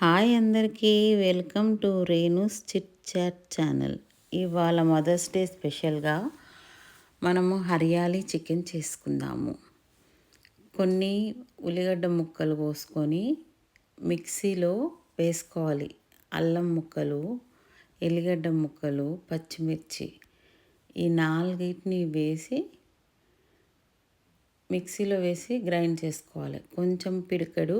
Hi అందరికీ, welcome to Renu's chit chat channel. ఇవాళ mother's day స్పెషల్గా మనము హరియాలి చికెన్ చేసుకుందాము. కొన్ని ఉల్లిగడ్డ ముక్కలు కోసుకొని మిక్సీలో వేసుకోవాలి. అల్లం ముక్కలు, ఎల్లిగడ్డ ముక్కలు, పచ్చిమిర్చి ఈ నాలుగిటిని వేసి మిక్సీలో వేసి గ్రైండ్ చేసుకోవాలి. కొంచెం పిడికెడు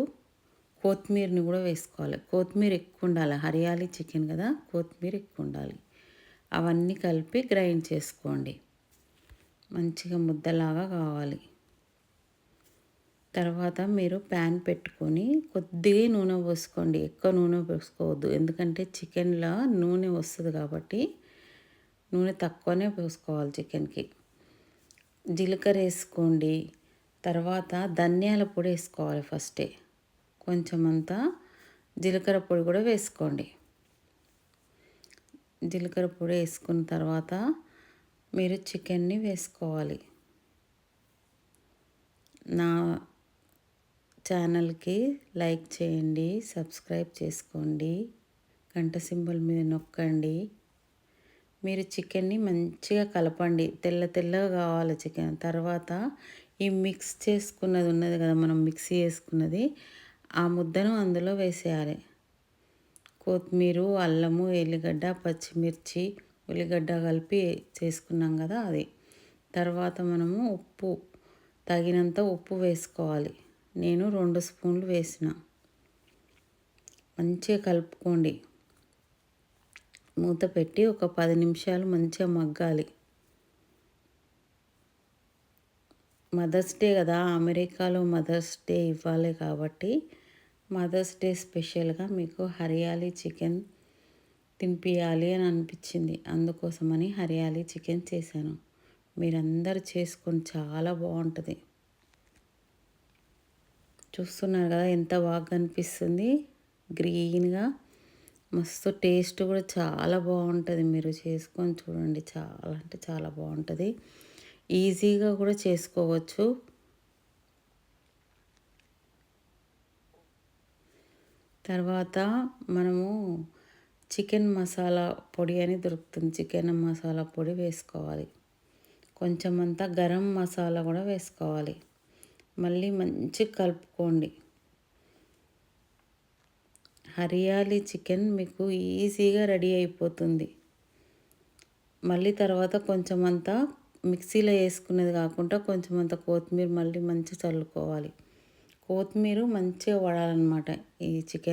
కొత్తిమీరని కూడా వేసుకోవాలి. కొత్తిమీర ఎక్కువ ఉండాలి, హరియాలి చికెన్ కదా, కొత్తిమీర ఎక్కువ ఉండాలి. అవన్నీ కలిపి గ్రైండ్ చేసుకోండి. మంచిగా ముద్దలాగా కావాలి. తర్వాత మీరు ప్యాన్ పెట్టుకొని కొద్దిగా నూనె పోసుకోండి, ఎక్కువ నూనె పోసుకోవద్దు. ఎందుకంటే చికెన్లో నూనె వస్తుంది కాబట్టి నూనె తక్కువనే పోసుకోవాలి చికెన్కి. జీలకర్ర వేసుకోండి. తర్వాత ధనియాల పొడి వేసుకోవాలి ఫస్టే. కొంచెం అంతా జీలకర్ర పొడి కూడా వేసుకోండి. జీలకర్ర పొడి వేసుకున్న తర్వాత మీరు చికెన్ని వేసుకోవాలి. నా ఛానల్కి లైక్ చేయండి, సబ్స్క్రైబ్ చేసుకోండి, గంట సింబల్ మీద నొక్కండి. మీరు చికెన్ని మంచిగా కలపండి. తెల్లగా కావాలి చికెన్. తర్వాత ఈ మిక్స్ చేసుకున్నది ఉన్నది కదా, మనం మిక్సీ చేసుకున్నది, ఆ ముద్దను అందులో వేసేయాలి. కొత్తిమీర, అల్లము, ఎల్లిగడ్డ, పచ్చిమిర్చి, ఉల్లిగడ్డ కలిపి చేసుకున్నాం కదా అది. తర్వాత మనము ఉప్పు తగినంత ఉప్పు వేసుకోవాలి. నేను 2 స్పూన్లు వేసిన. మంచిగా కలుపుకోండి. మూత పెట్టి ఒక 10 నిమిషాలు మంచిగా మగ్గాలి. మదర్స్ డే కదా, అమెరికాలో మదర్స్ డే ఇవ్వాలి కాబట్టి మదర్స్ డే స్పెషల్గా మీకు హరియాలి చికెన్ తినిపించాలి అని అనిపించింది. అందుకోసమని హరియాలి చికెన్ చేశాను. మీరందరూ చేసుకొని చాలా బాగుంటుంది. చూస్తున్నారు కదా ఎంత బాగా కనిపిస్తుంది, గ్రీన్గా. మస్తు టేస్ట్ కూడా చాలా బాగుంటుంది. మీరు చేసుకొని చూడండి, చాలా అంటే చాలా బాగుంటుంది. ఈజీగా కూడా చేసుకోవచ్చు. తర్వాత మనము చికెన్ మసాలా పొడి అని దొరుకుతుంది, చికెన్ మసాలా పొడి వేసుకోవాలి. కొంచెం అంతా గరం మసాలా కూడా వేసుకోవాలి. మళ్ళీ మంచిగా కలుపుకోండి. హరియాలి చికెన్ మీకు ఈజీగా రెడీ అయిపోతుంది. మళ్ళీ తర్వాత కొంచెం అంతా మిక్సీలో వేసుకునేది కాకుండా కొంచెం అంత కొత్తిమీర మళ్ళీ మంచిగా చల్లుకోవాలి. కొత్తిమీర మంచిగా పడాలన్నమాట ఈ చికెన్.